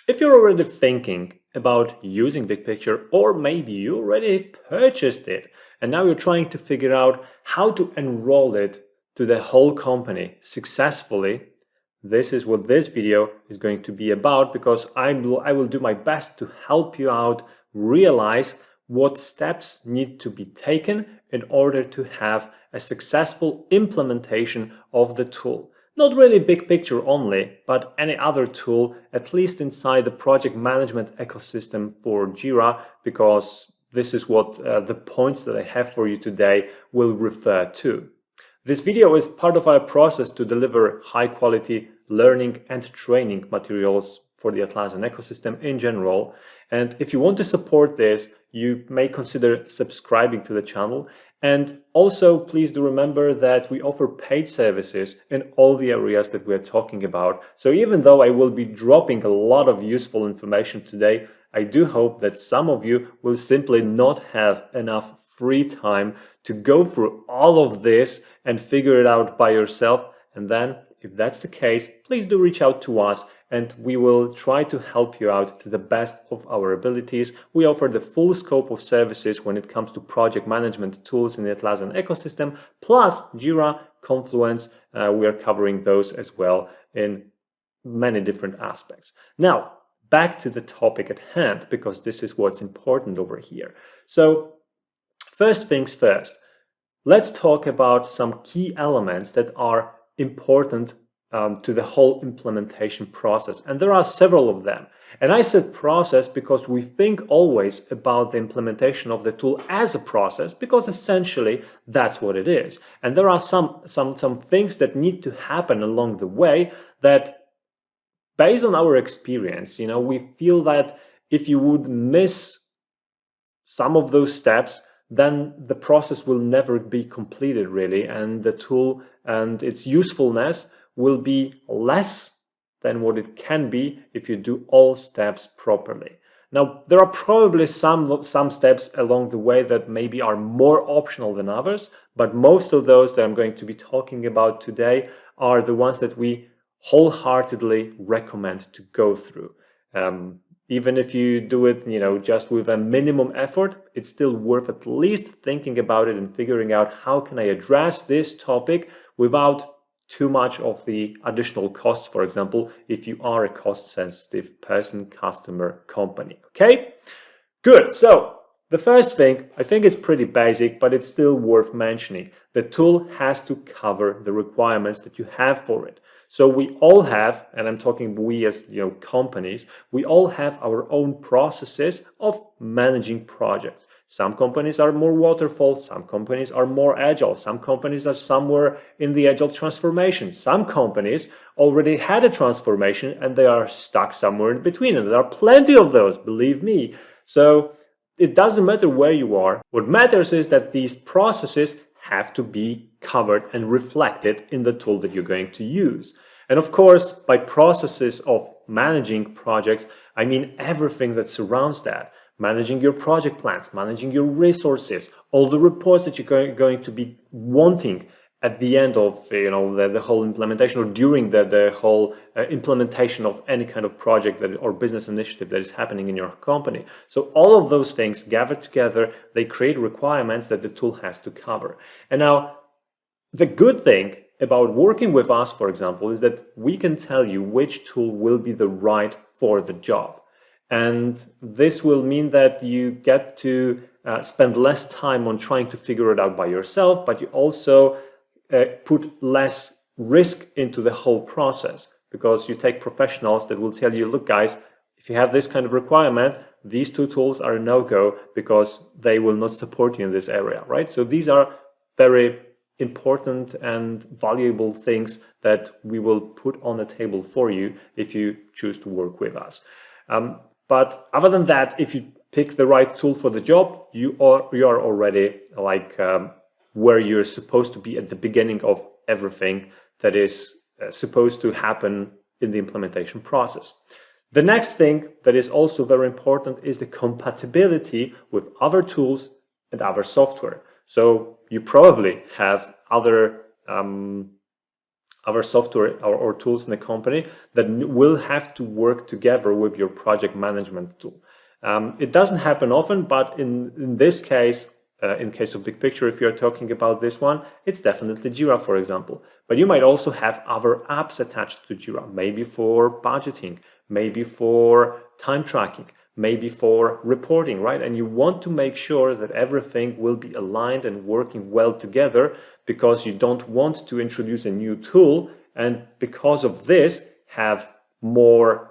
If you're already thinking about using BigPicture, or maybe you already purchased it and now you're trying to figure out how to enroll it to the whole company successfully, this is what this video is going to be about, because I will do my best to help you out realize what steps need to be taken in order to have a successful implementation of the tool. Not really BigPicture only, but any other tool, at least inside the project management ecosystem for Jira, because this is what the points that I have for you today will refer to. This video is part of our process to deliver high-quality learning and training materials for the Atlassian ecosystem in general. And if you want to support this, you may consider subscribing to the channel. And also, please do remember that we offer paid services in all the areas that we're talking about. So even though I will be dropping a lot of useful information today, I do hope that some of you will simply not have enough free time to go through all of this and figure it out by yourself. And then, if that's the case, please do reach out to us and we will try to help you out to the best of our abilities. We offer the full scope of services when it comes to project management tools in the Atlassian ecosystem, plus Jira, Confluence. We are covering those as well in many different aspects. Now, back to the topic at hand, because this is what's important over here. So, first things first, let's talk about some key elements that are important to the whole implementation process. And there are several of them. And I said process because we think always about the implementation of the tool as a process, because essentially that's what it is. And there are some things that need to happen along the way that, based on our experience, we feel that if you would miss some of those steps, then the process will never be completed really, and the tool and its usefulness will be less than what it can be if you do all steps properly. Now, there are probably some steps along the way that maybe are more optional than others, but most of those that I'm going to be talking about today are the ones that we wholeheartedly recommend to go through. Even if you do it, just with a minimum effort, it's still worth at least thinking about it and figuring out how can I address this topic without too much of the additional costs, for example, if you are a cost-sensitive person, customer, company. Okay? Good. So the first thing, I think it's pretty basic, but it's still worth mentioning. The tool has to cover the requirements that you have for it. So we all have, and I'm talking we as companies, we all have our own processes of managing projects. Some companies are more waterfall, some companies are more agile, some companies are somewhere in the agile transformation. Some companies already had a transformation and they are stuck somewhere in between, and there are plenty of those, believe me. So it doesn't matter where you are. What matters is that these processes have to be covered and reflected in the tool that you're going to use. And of course, by processes of managing projects, I mean everything that surrounds that. Managing your project plans, managing your resources, all the reports that you're going to be wanting at the end of the whole implementation, or during the whole implementation of any kind of project or business initiative that is happening in your company. So all of those things gathered together, they create requirements that the tool has to cover. And now, the good thing about working with us, for example, is that we can tell you which tool will be the right for the job. And this will mean that you get to spend less time on trying to figure it out by yourself, but you also put less risk into the whole process, because you take professionals that will tell you, look guys, if you have this kind of requirement, these two tools are a no-go because they will not support you in this area, right? So these are very important and valuable things that we will put on the table for you if you choose to work with us. But other than that, if you pick the right tool for the job, you are already where you're supposed to be at the beginning of everything that is supposed to happen in the implementation process. The next thing that is also very important is the compatibility with other tools and other software. So you probably have other other software or tools in the company that will have to work together with your project management tool. It doesn't happen often, but in this case, in case of BigPicture, if you're talking about this one, it's definitely Jira, for example. But you might also have other apps attached to Jira, maybe for budgeting, maybe for time tracking, maybe for reporting, right? And you want to make sure that everything will be aligned and working well together, because you don't want to introduce a new tool and because of this have more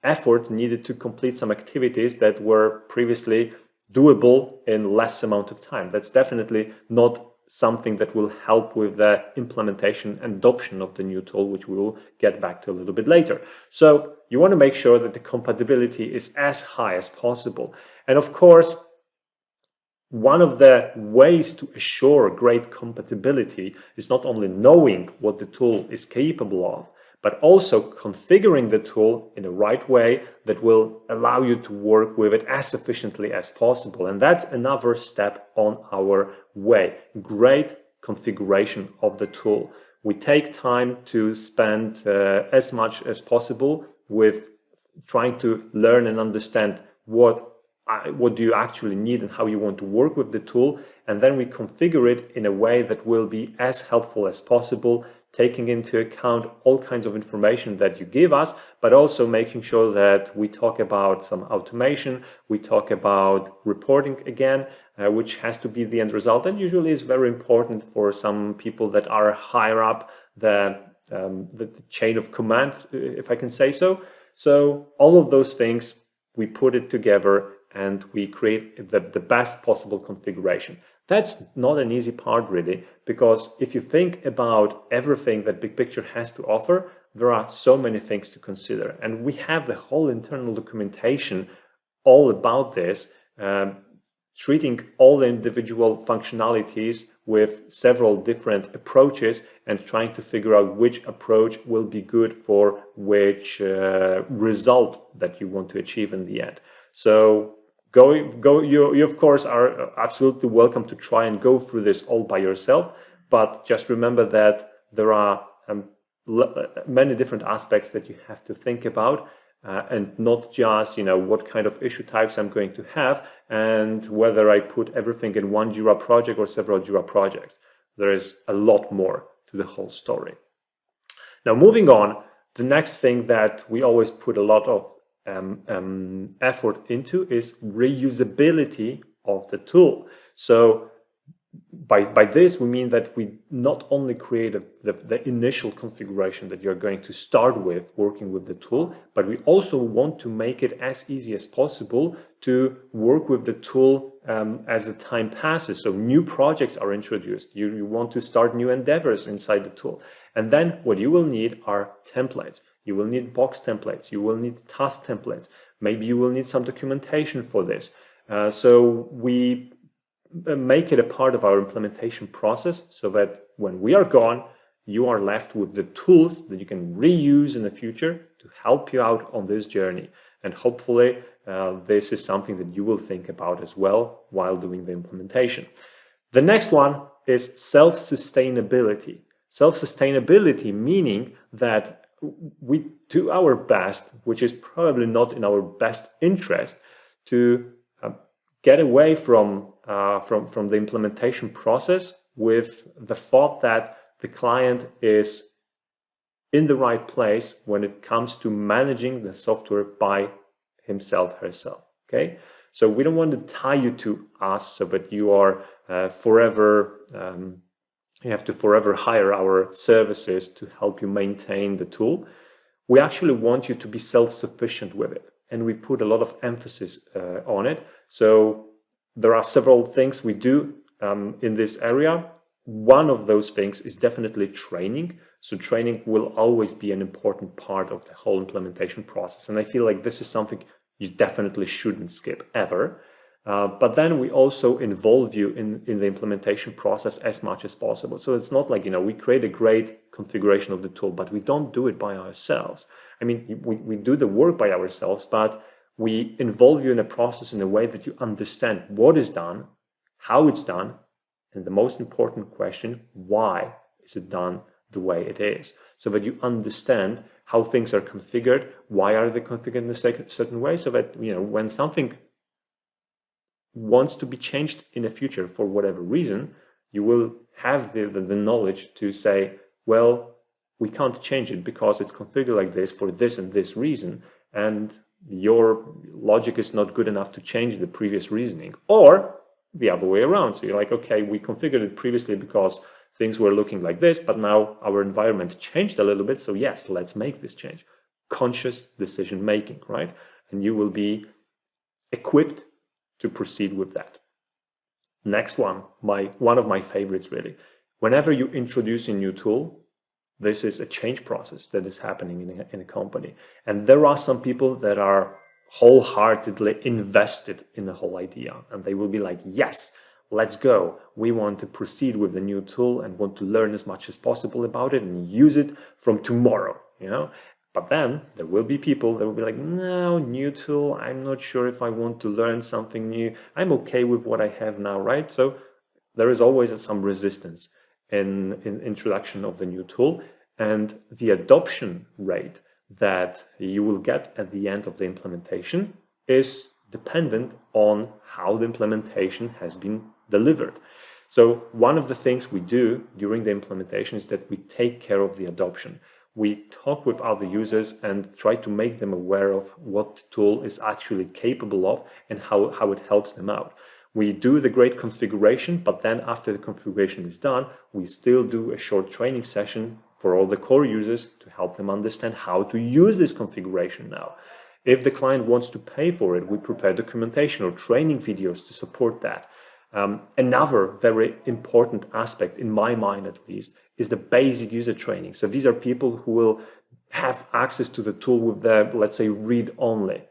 effort needed to complete some activities that were previously doable in less amount of time. That's definitely not something that will help with the implementation and adoption of the new tool, which we will get back to a little bit later. So you want to make sure that the compatibility is as high as possible. And of course, one of the ways to assure great compatibility is not only knowing what the tool is capable of, but also configuring the tool in the right way that will allow you to work with it as efficiently as possible. And that's another step on our way. Great configuration of the tool. We take time to spend as much as possible with trying to learn and understand what do you actually need and how you want to work with the tool. And then we configure it in a way that will be as helpful as possible, taking into account all kinds of information that you give us, but also making sure that we talk about some automation, we talk about reporting again, which has to be the end result, and usually is very important for some people that are higher up the chain of command, if I can say so. So all of those things, we put it together and we create the best possible configuration. That's not an easy part really, because if you think about everything that BigPicture has to offer, there are so many things to consider. And we have the whole internal documentation all about this, treating all the individual functionalities with several different approaches and trying to figure out which approach will be good for which result that you want to achieve in the end. So you of course are absolutely welcome to try and go through this all by yourself, but just remember that there are many different aspects that you have to think about, and not just what kind of issue types I'm going to have and whether I put everything in one Jira project or several Jira projects. There is a lot more to the whole story. Now moving on, the next thing that we always put a lot of effort into is reusability of the tool. So by this we mean that we not only create the initial configuration that you're going to start with working with the tool, but we also want to make it as easy as possible to work with the tool as the time passes. So new projects are introduced, you want to start new endeavors inside the tool, and then what you will need are templates. You will need box templates, you will need task templates, maybe you will need some documentation for this. So we make it a part of our implementation process so that when we are gone, you are left with the tools that you can reuse in the future to help you out on this journey. And hopefully this is something that you will think about as well while doing the implementation. The next one is self-sustainability. Self-sustainability meaning that we do our best, which is probably not in our best interest, to get away from the implementation process with the thought that the client is in the right place when it comes to managing the software by himself, herself. Okay, so we don't want to tie you to us so that you are forever. You have to forever hire our services to help you maintain the tool. We actually want you to be self-sufficient with it, and we put a lot of emphasis on it. So there are several things we do in this area. One of those things is definitely training. So training will always be an important part of the whole implementation process. And I feel like this is something you definitely shouldn't skip ever. But then we also involve you in the implementation process as much as possible. So it's not like, we create a great configuration of the tool, but we don't do it by ourselves. I mean, we do the work by ourselves, but we involve you in a process in a way that you understand what is done, how it's done, and the most important question, why is it done the way it is, so that you understand how things are configured, why are they configured in a certain way, so that when something wants to be changed in the future for whatever reason, you will have the knowledge to say, well, we can't change it because it's configured like this for this and this reason, and your logic is not good enough to change the previous reasoning. Or the other way around. So you're like, okay, we configured it previously because things were looking like this, but now our environment changed a little bit. So yes, let's make this change. Conscious decision making, right? And you will be equipped to proceed with that. Next one, one of my favorites really. Whenever you introduce a new tool, this is a change process that is happening in a company. And there are some people that are wholeheartedly invested in the whole idea. And they will be like, yes, let's go. We want to proceed with the new tool and want to learn as much as possible about it and use it from tomorrow, But then there will be people that will be like, no, new tool, I'm not sure if I want to learn something new. I'm okay with what I have now, right? So there is always some resistance in introduction of the new tool, and the adoption rate that you will get at the end of the implementation is dependent on how the implementation has been delivered. So one of the things we do during the implementation is that we take care of the adoption. We talk with other users and try to make them aware of what the tool is actually capable of and how it helps them out. We do the great configuration, but then after the configuration is done, we still do a short training session for all the core users to help them understand how to use this configuration now. If the client wants to pay for it, we prepare documentation or training videos to support that. Another very important aspect, in my mind at least, is the basic user training. So these are people who will have access to the tool with their, let's say, read-only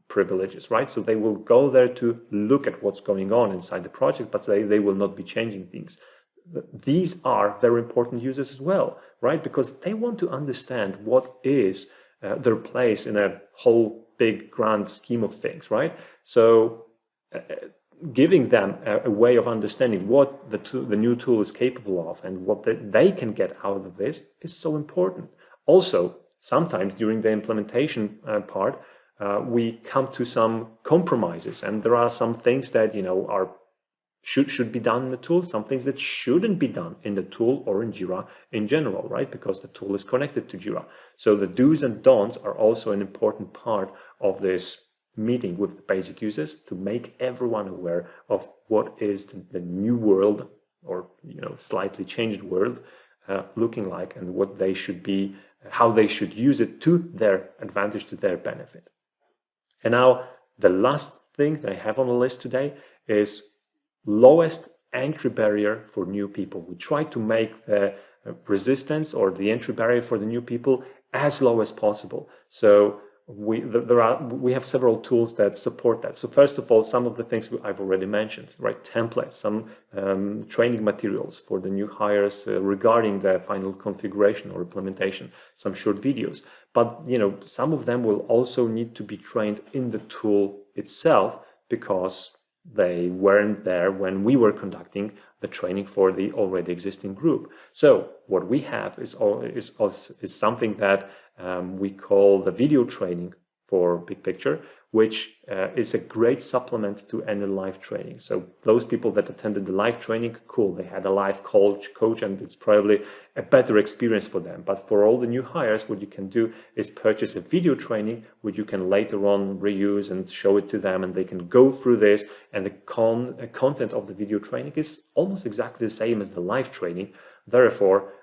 privileges, right? So they will go there to look at what's going on inside the project, but they will not be changing things. These are very important users as well, right? Because they want to understand what is their place in a whole big grand scheme of things, right? So giving them a way of understanding what the new tool is capable of and what they can get out of this is so important. Also, sometimes during the implementation part, we come to some compromises, and there are some things that should be done in the tool, some things that shouldn't be done in the tool or in Jira in general, right? Because the tool is connected to Jira. So the do's and don'ts are also an important part of this meeting with the basic users to make everyone aware of what is the new world, or slightly changed world, looking like, and what they should be, how they should use it to their advantage, to their benefit. And now the last thing that I have on the list today is lowest entry barrier for new people. We try to make the resistance or the entry barrier for the new people as low as possible. So we have several tools that support that. So first of all, some of the things I've already mentioned, right? Templates, some training materials for the new hires regarding the final configuration or implementation, some short videos. But some of them will also need to be trained in the tool itself, because they weren't there when we were conducting the training for the already existing group. So what we have is something that we call the video training for BigPicture, which is a great supplement to any live training. So those people that attended the live training, cool, they had a live coach, and it's probably a better experience for them. But for all the new hires, what you can do is purchase a video training, which you can later on reuse and show it to them, and they can go through this. And the content of the video training is almost exactly the same as the live training. Therefore,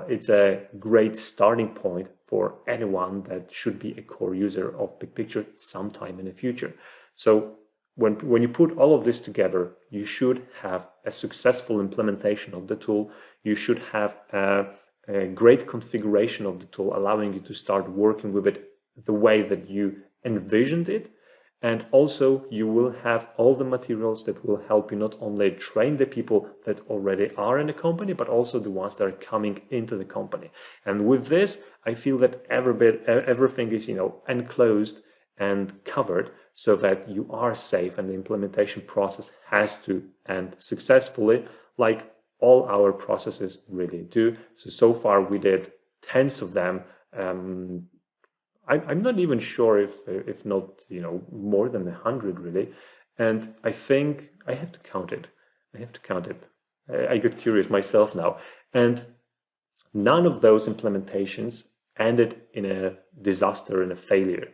it's a great starting point for anyone that should be a core user of BigPicture sometime in the future. So when you put all of this together, you should have a successful implementation of the tool. You should have a great configuration of the tool, allowing you to start working with it the way that you envisioned it. And also you will have all the materials that will help you not only train the people that already are in the company, but also the ones that are coming into the company. And with this, I feel that everything is, enclosed and covered, so that you are safe and the implementation process has to end successfully, like all our processes really do. So far we did tens of them. I'm not even sure if not, more than 100 really. And I think I have to count it. I got curious myself now. And none of those implementations ended in a disaster, in a failure.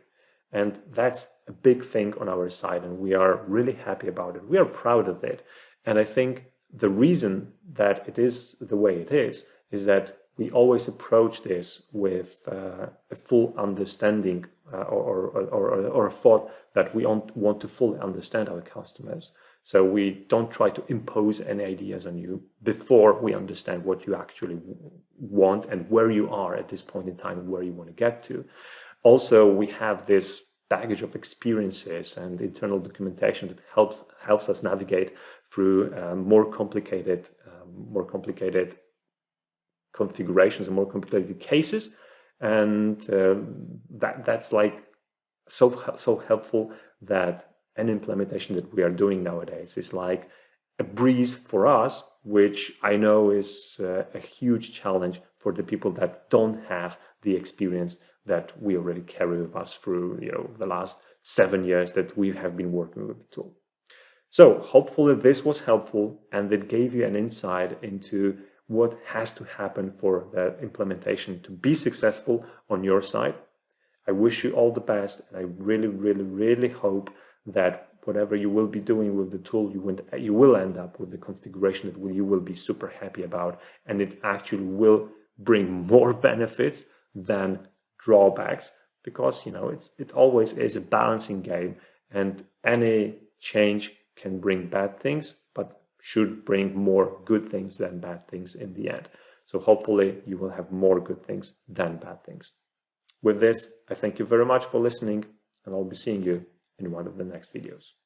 And that's a big thing on our side. And we are really happy about it. We are proud of it. And I think the reason that it is the way it is that we always approach this with a full understanding or a thought that we want to fully understand our customers. So we don't try to impose any ideas on you before we understand what you actually want and where you are at this point in time and where you want to get to. Also, we have this baggage of experiences and internal documentation that helps us navigate through more complicated configurations and more complicated cases, and that's like so helpful that an implementation that we are doing nowadays is like a breeze for us, which I know is a huge challenge for the people that don't have the experience that we already carry with us through the last 7 years that we have been working with the tool. So hopefully this was helpful and it gave you an insight into what has to happen for the implementation to be successful on your side. I wish you all the best, and I really, really, really hope that whatever you will be doing with the tool, you will end up with the configuration that you will be super happy about, and it actually will bring more benefits than drawbacks, because it always is a balancing game, and any change can bring bad things, but should bring more good things than bad things in the end. So hopefully you will have more good things than bad things. With this, I thank you very much for listening, and I'll be seeing you in one of the next videos.